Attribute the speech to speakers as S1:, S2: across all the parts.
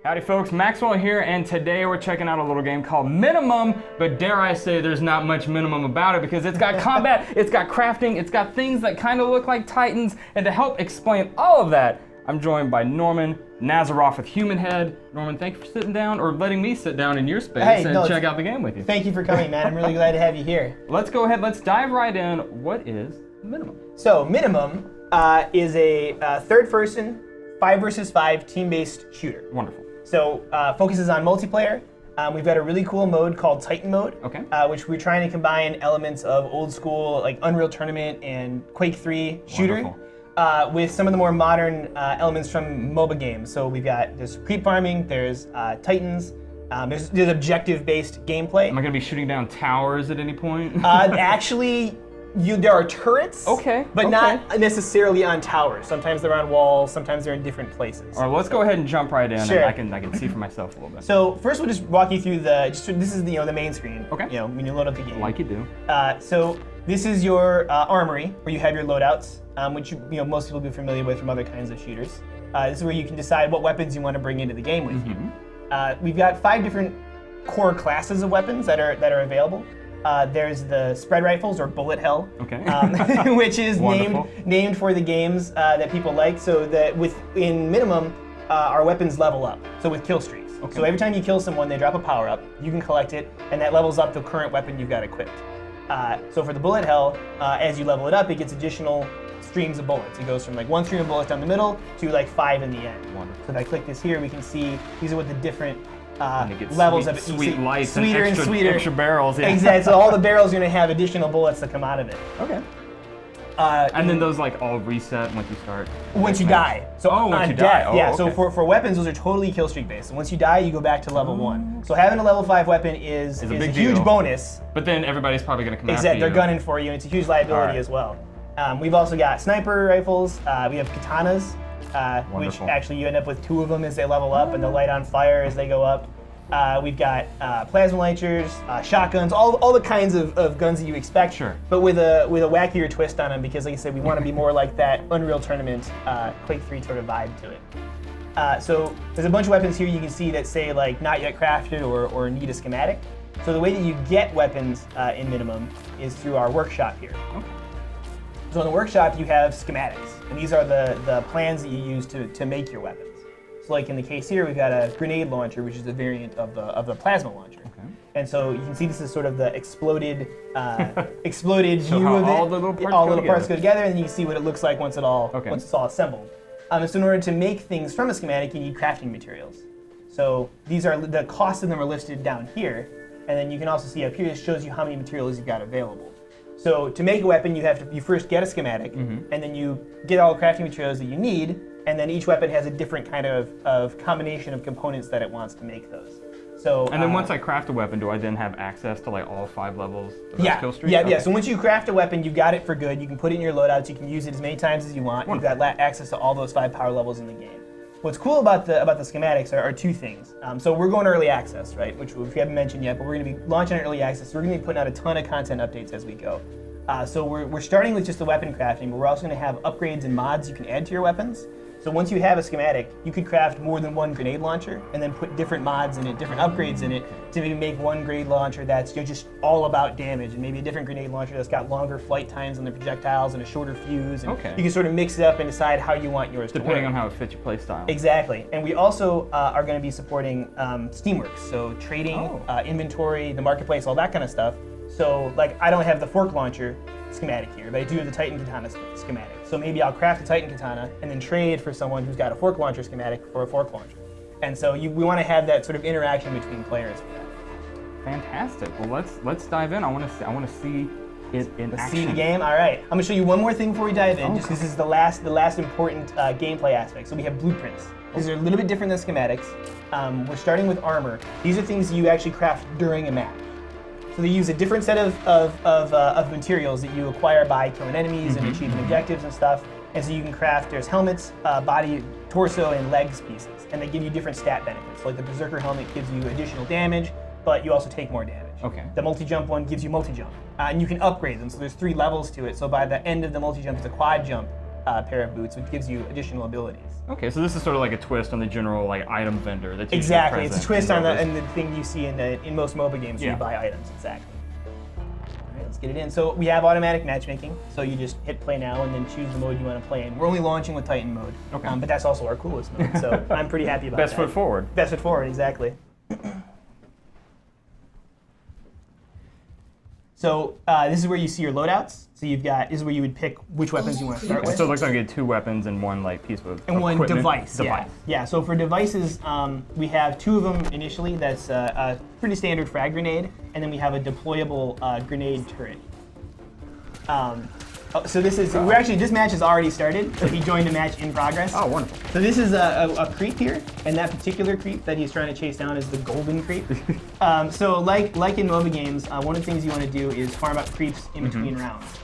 S1: Howdy folks, Maxwell here, and today we're checking out a little game called Minimum, but dare I say there's not much minimum about it because it's got combat, it's got crafting, it's got things that kind of look like Titans, and to help explain all of that, I'm joined by Norman Nazaroff with Human Head. Norman, thank you for sitting down, or letting me sit down in your space and check out the game with you.
S2: Thank you for coming, man. I'm really glad to have you here.
S1: Let's go ahead, let's dive right in. What is Minimum?
S2: So, Minimum is a third-person, 5 versus 5 team-based shooter.
S1: Wonderful.
S2: So, focuses on multiplayer. We've got a really cool mode called Titan Mode, which we're trying to combine elements of old school, like Unreal Tournament and Quake 3 shooting, with some of the more modern elements from MOBA games. So we've got there's creep farming, there's Titans, there's objective-based gameplay.
S1: Am I going to be shooting down towers at any point?
S2: Actually, there are turrets, but not necessarily on towers. Sometimes they're on walls, sometimes they're in different places.
S1: All right, let's go ahead and jump right in, and I can see for myself a little bit.
S2: So first we'll just walk you through this is the main screen.
S1: Okay.
S2: When you load up the game.
S1: Like you do.
S2: So this is your armory, where you have your loadouts, which most people will be familiar with from other kinds of shooters. This is where you can decide what weapons you want to bring into the game with you. We've got 5 different core classes of weapons that are available. There's the spread rifles, or bullet hell, which is named for the games that people like. So that in Minimum, our weapons level up. So with kill streaks. So every time you kill someone, they drop a power up. You can collect it, and that levels up the current weapon you've got equipped. So for the bullet hell, as you level it up, it gets additional streams of bullets. It goes from like 1 stream of bullets down the middle to like 5 in the end.
S1: Wonderful.
S2: So if I click this here, we can see these are what the different
S1: levels
S2: of it.
S1: Sweet lights,
S2: sweeter and sweeter.
S1: Extra barrels. Yeah.
S2: Exactly. So all the barrels are going to have additional bullets that come out of it.
S1: Okay. And then those all reset once you start.
S2: Once you die. So
S1: once you die. Oh,
S2: yeah. So for weapons, those are totally kill streak based. So once you die, you go back to level 1. So having a level 5 weapon is a huge bonus.
S1: But then everybody's probably going to come after you.
S2: Exactly. They're gunning for you, and it's a huge liability as well. We've also got sniper rifles. We have katanas, which actually you end up with 2 of them as they level up, and they'll light on fire as they go up. We've got plasma launchers, shotguns, all the kinds of guns that you expect, but with a wackier twist on them, because like I said, we want to be more like that Unreal Tournament Quake 3 sort of vibe to it. So there's a bunch of weapons here you can see that say like not yet crafted or need a schematic. So the way that you get weapons in Minimum is through our workshop here. So in the workshop you have schematics, and these are the plans that you use to make your weapons. So like in the case here, we've got a grenade launcher, which is a variant of the plasma launcher. And so you can see this is sort of the exploded view of it.
S1: All the little parts
S2: go together, and then you can see what it looks like once it's all assembled. So in order to make things from a schematic, you need crafting materials. So these are the costs of them are listed down here, and then you can also see up here, it shows you how many materials you've got available. So to make a weapon, you first get a schematic, and then you get all the crafting materials that you need, and then each weapon has a different kind of combination of components that it wants to make those. So
S1: and then once I craft a weapon, do I then have access to like all 5 levels of those kill streaks?
S2: Yeah. So once you craft a weapon, you've got it for good. You can put it in your loadouts. You can use it as many times as you want. You've got access to all those 5 power levels in the game. What's cool about the schematics are 2 things. So we're going early access, right? Which we haven't mentioned yet, but we're going to be launching an early access. So we're going to be putting out a ton of content updates as we go. So we're starting with just the weapon crafting, but we're also going to have upgrades and mods you can add to your weapons. So once you have a schematic, you could craft more than 1 grenade launcher, and then put different mods in it, different upgrades in it, to maybe make 1 grenade launcher that's just all about damage, and maybe a different grenade launcher that's got longer flight times on the projectiles and a shorter fuse. And you can sort of mix it up and decide how you want yours to work.
S1: Depending on how it fits your playstyle.
S2: Exactly. And we also are going to be supporting Steamworks, so trading, inventory, the marketplace, all that kind of stuff. So like I don't have the fork launcher schematic here, but I do have the Titan Katana schematic. So maybe I'll craft a Titan Katana and then trade for someone who's got a fork launcher schematic for a fork launcher. And so we want to have that sort of interaction between players for that.
S1: Fantastic. Well, let's dive in. I want to see it in action.
S2: See the game. All right. I'm going to show you one more thing before we dive in, just because this is the last important gameplay aspect. So we have blueprints. These are a little bit different than schematics. We're starting with armor. These are things you actually craft during a match. So they use a different set of materials that you acquire by killing enemies and achieving objectives and stuff. And so you can craft, there's helmets, body, torso, and legs pieces. And they give you different stat benefits. Like the Berserker helmet gives you additional damage, but you also take more damage. The multi-jump one gives you multi-jump. And you can upgrade them, so there's 3 levels to it. So by the end of the multi-jump, it's a quad jump. pair of boots, which gives you additional abilities.
S1: Okay, so this is sort of like a twist on the general like item vendor that's
S2: exactly. It's a twist on the thing you see in most MOBA games where you buy items. Exactly. All right, let's get it in. So we have automatic matchmaking. So you just hit play now and then choose the mode you want to play in. We're only launching with Titan mode, but that's also our coolest mode. So I'm pretty happy about that.
S1: Best foot forward.
S2: Best foot forward, exactly. So this is where you see your loadouts. So this is where you would pick which weapons you want to start with.
S1: So it looks like you get 2 weapons and 1 like piece of
S2: and 1
S1: equipment.
S2: device. Yeah. So for devices, we have 2 of them initially. That's a pretty standard frag grenade, and then we have a deployable grenade turret. So this is this match has already started. So he joined a match in progress.
S1: Oh, wonderful.
S2: So this is a creep here, and that particular creep that he's trying to chase down is the golden creep. So like in MOBA games, one of the things you want to do is farm up creeps in between rounds.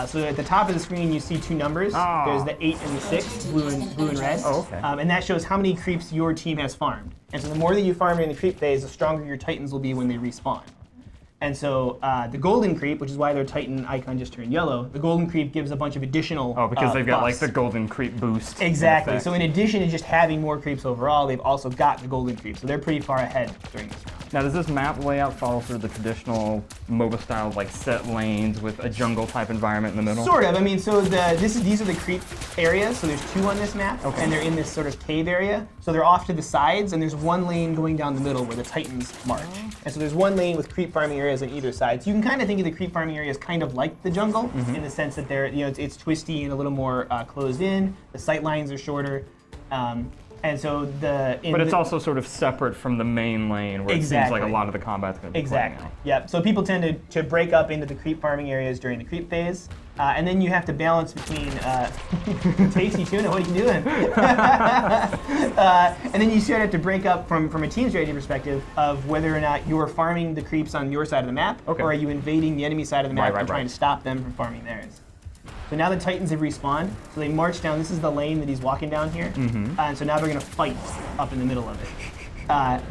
S2: So at the top of the screen, you see 2 numbers.
S1: Oh.
S2: There's the 8 and the 6, blue and red.
S1: Oh, okay.
S2: And that shows how many creeps your team has farmed. And so the more that you farm during the creep phase, the stronger your Titans will be when they respawn. And so the golden creep, which is why their Titan icon just turned yellow, the golden creep gives a bunch of additional
S1: because they've got like
S2: buffs.
S1: the golden creep boost.
S2: Exactly. So in addition to just having more creeps overall, they've also got the golden creep. So they're pretty far ahead during this round.
S1: Now, does this map layout follow through the traditional MOBA style, like set lanes with a jungle type environment in the middle?
S2: Sort of. I mean, so these are the creep areas. So there's 2 on this map, and they're in this sort of cave area. So they're off to the sides, and there's 1 lane going down the middle where the Titans march. And so there's 1 lane with creep farming areas on either side. So you can kind of think of the creep farming areas kind of like the jungle in the sense that they're, it's twisty and a little more closed in. The sight lines are shorter. And so but
S1: it's also sort of separate from the main lane where it seems like a lot of the combat's going to be playing out.
S2: Yep. So people tend to break up into the creep farming areas during the creep phase. And then you have to balance between tasty tuna, what are you doing? And then you sort of have to break up from a team strategy perspective of whether or not you're farming the creeps on your side of the map, or are you invading the enemy side of the map and trying to stop them from farming theirs. So now the Titans have respawned, so they march down. This is the lane that he's walking down here, and so now they're going to fight up in the middle of it.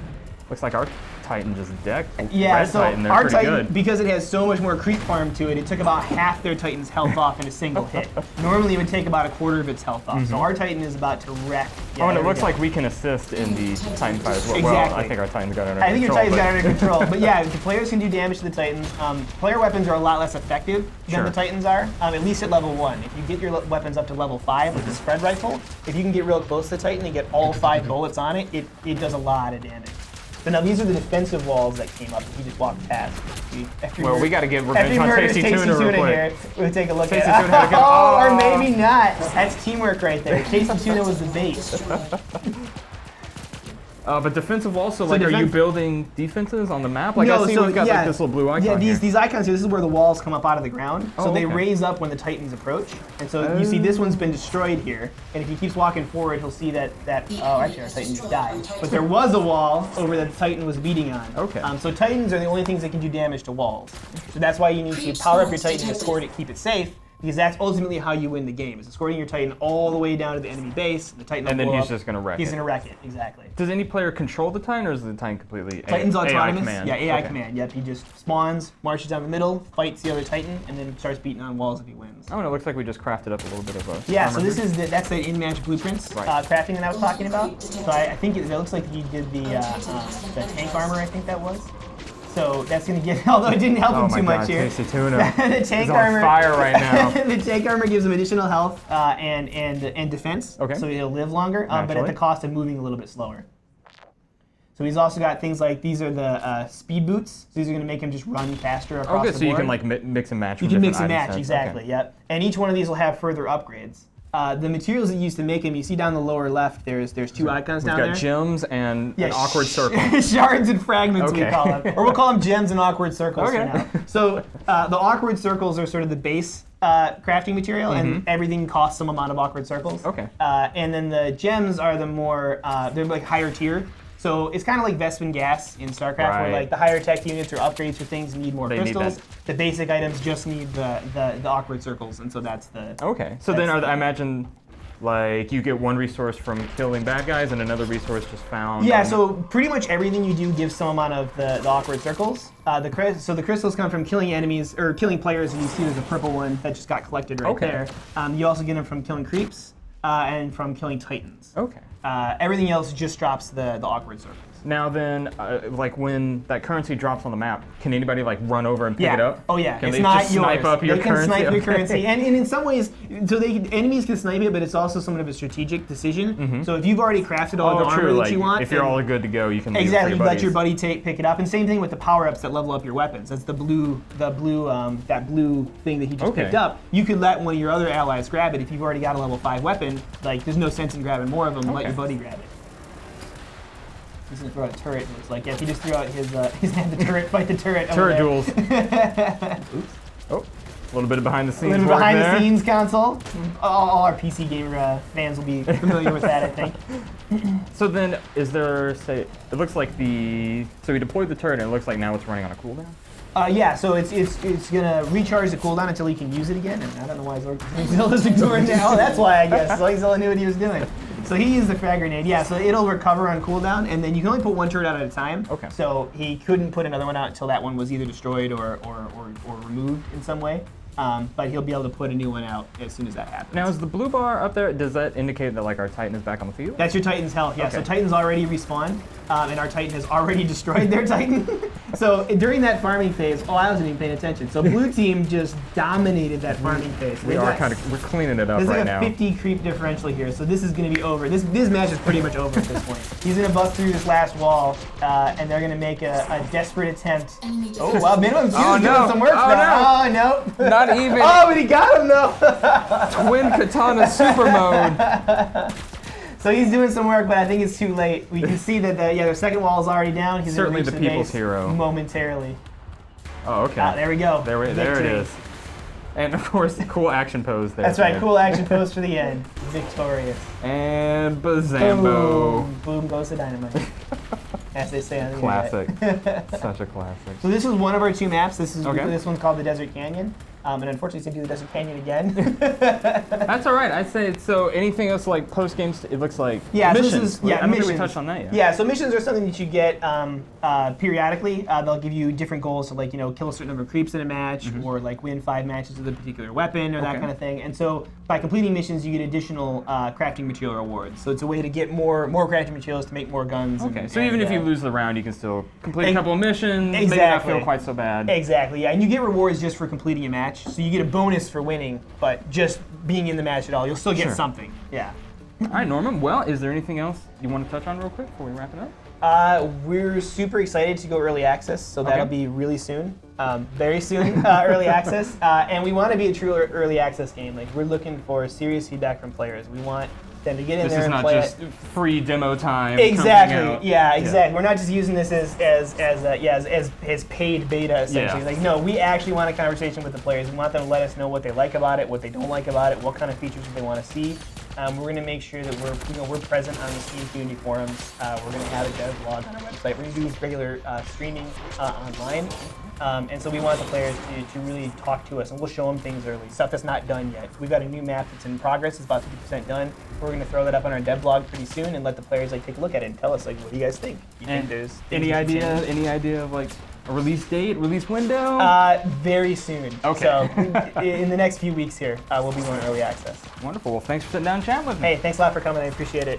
S1: Looks like our Titan just decked.
S2: Yeah,
S1: Red
S2: so
S1: Titan,
S2: our Titan, because it has so much more creep farm to it, it took about half their Titan's health off in a single hit. Normally it would take about a quarter of its health off. So our Titan is about to wreck.
S1: Yeah, and it looks like we can assist in the Titan fight as well.
S2: Exactly.
S1: Well, I think our Titan's got it under control.
S2: I think your Titan's got it under control. But yeah, the players can do damage to the Titans. Player weapons are a lot less effective than the Titans are, at least at level 1. If you get your weapons up to level 5 with the spread rifle, if you can get real close to the Titan and get all 5 bullets on it, it does a lot of damage. But now these are the defensive walls that came up if you just walked past.
S1: We got to get revenge on Tasty Tuna real quick.
S2: Here, we'll take a look
S1: Tasty
S2: at
S1: Tuna
S2: it. Or maybe not. That's teamwork right there. Tasty Tuna was the bait.
S1: But defensive walls, so like, are you building defenses on the map? Like,
S2: no,
S1: I see we've got like this little blue icon here.
S2: These icons here, this is where the walls come up out of the ground. So they raise up when the Titans approach. And so you see this one's been destroyed here. And if he keeps walking forward, he'll see that actually our Titan just died. But there was a wall over that the Titan was beating on. So Titans are the only things that can do damage to walls. So that's why you need to power up your Titan to escort it, keep it safe. Because that's ultimately how you win the game, is escorting your Titan all the way down to the enemy base. The Titan will
S1: and then
S2: blow
S1: he's
S2: up.
S1: Just going to wreck it.
S2: He's going to wreck it, exactly.
S1: Does any player control the Titan, or is the Titan completely
S2: Titan's
S1: AI
S2: autonomous.
S1: command?
S2: Yeah, AI command. Yep, he just spawns, marches down the middle, fights the other Titan, and then starts beating on walls if he wins.
S1: Oh, and it looks like we just crafted up a little bit of a
S2: so this is that's the in-match blueprints crafting that I was talking about. So I think it looks like he did the tank armor, I think that was. So that's going to get, although it didn't help him too much here.
S1: Tasty Tuna.
S2: The tank
S1: He's
S2: armor,
S1: on fire right now.
S2: The tank armor gives him additional health and defense, so he'll live longer, but at the cost of moving a little bit slower. So he's also got things like, these are the speed boots. So these are going to make him just run faster across the board.
S1: So you can like mix and match.
S2: You can mix and match, exactly. Yep. And each one of these will have further upgrades. The materials that you use to make them, you see down the lower left, there's 2 icons down there.
S1: We've got gems and an awkward circle.
S2: Shards and fragments, we call them. Or we'll call them gems and awkward circles for now. So the awkward circles are sort of the base crafting material, and everything costs some amount of awkward circles. And then the gems are the more, they're like higher tier. So it's kind of like Vespin gas in StarCraft, where like the higher tech units or upgrades for things need more crystals. The basic items just need the awkward circles, and so that's the.
S1: So then I imagine Like you get one resource from killing bad guys and another resource just found.
S2: Yeah, so pretty much everything you do gives some amount of the awkward circles. So the crystals come from killing enemies, or killing players, and you see there's a purple one that just got collected right there. You also get them from killing creeps and from killing titans.
S1: Okay.
S2: Everything else just drops the awkward circles.
S1: Now then, like when that currency drops on the map, can anybody like run over and pick it up?
S2: Oh yeah,
S1: Can
S2: it's
S1: they
S2: not
S1: just
S2: yours.
S1: snipe up your
S2: they can
S1: currency?
S2: snipe your currency, and in some ways, so enemies can snipe it, but it's also somewhat of a strategic decision. So if you've already crafted all the armor that you want,
S1: if you're all good to go, you can
S2: exactly
S1: leave it for your
S2: let your buddy pick it up. And same thing with the power-ups that level up your weapons. That's that blue thing that he just picked up. You could let one of your other allies grab it if you've already got a level 5 weapon. Like there's no sense in grabbing more of them. Let your buddy grab it. He's gonna throw out a turret. It looks like if he just threw out his, he's gonna have the turret fight the turret.
S1: Turret duels. Oops. Oh, a little bit of behind the scenes.
S2: A little behind the scenes console. All our PC gamer fans will be familiar with that, I think.
S1: So then, is there it looks like so we deployed the turret and it looks like now it's running on a cooldown?
S2: Yeah, so it's gonna recharge the cooldown until he can use it again, and I don't know why Zilla's ignoring now. That's why I guess. Like Zilla knew what he was doing. So he used the frag grenade. Yeah, so it'll recover on cooldown, and then you can only put one turret out at a time.
S1: Okay.
S2: So he couldn't put another one out until that one was either destroyed or removed in some way. But he'll be able to put a new one out as soon as that happens.
S1: Now, is the blue bar up there? Does that indicate that like our Titan is back on the field?
S2: That's your Titan's health. Yeah.
S1: Okay.
S2: So Titan's already respawned, and our Titan has already destroyed their Titan. So during that farming phase, I wasn't even paying attention. So blue team just dominated that farming phase.
S1: We're cleaning it up
S2: right now.
S1: now.
S2: There's like a 50 creep differential here, so this is going to be over. This match is pretty much over at this point. He's going to bust through this last wall, and they're going to make a desperate attempt. Oh wow, Minimum 2 is doing some work now.
S1: No.
S2: Oh no.
S1: Not even.
S2: Oh, but he got him though.
S1: Twin katana super mode.
S2: So he's doing some work, but I think it's too late. We can see that their second wall is already down. He's
S1: certainly the people's
S2: base
S1: hero.
S2: Momentarily.
S1: Oh, okay.
S2: There we go.
S1: There it is. And of course, cool action pose there.
S2: That's right, cool action pose for the end. Victorious.
S1: And bazambo.
S2: Boom goes the dynamite. As they say on the
S1: classic.
S2: internet.
S1: Such a classic.
S2: So this is one of our 2 maps. This one's called the Desert Canyon. And unfortunately, it's going to do the Desert Canyon again.
S1: That's all right. I say so. Anything else like post games? It looks like
S2: missions.
S1: I don't think we touched on that yet.
S2: Yeah, so missions are something that you get periodically. They'll give you different goals, so like kill a certain number of creeps in a match, or like win 5 matches with a particular weapon, or that kind of thing. And so by completing missions, you get additional crafting material rewards. So it's a way to get more crafting materials to make more guns.
S1: Okay. So even if you lose the round, you can still complete a couple of missions.
S2: Exactly.
S1: Maybe not feel quite so bad.
S2: Exactly. Yeah, and you get rewards just for completing a match. So you get a bonus for winning, but just being in the match at all, you'll still get something. Yeah.
S1: All right, Norman. Well, is there anything else you want to touch on real quick before we wrap it up?
S2: We're super excited to go early access, so that'll be really soon. Very soon, early access. And we want to be a true early access game. Like, we're looking for serious feedback from players. We want them to get in there and play it. This is not just
S1: free demo time.
S2: Exactly. Yeah, exactly. We're not just using this as paid beta essentially. Like, no, we actually want a conversation with the players. We want them to let us know what they like about it, what they don't like about it, what kind of features they want to see. We're going to make sure that we're present on the Steam community forums. We're going to have a dev blog on our website. We're going to do regular streaming online. And so we want the players to really talk to us, and we'll show them things early, stuff that's not done yet. We've got a new map that's in progress. It's about 50% done. We're going to throw that up on our dev blog pretty soon and let the players take a look at it and tell us, what do you guys think? You think there's
S1: any idea of like a release date, release window?
S2: Very soon.
S1: Okay.
S2: So in the next few weeks here, we'll be going early access.
S1: Wonderful. Well, thanks for sitting down and chatting with me.
S2: Hey, thanks a lot for coming. I appreciate it.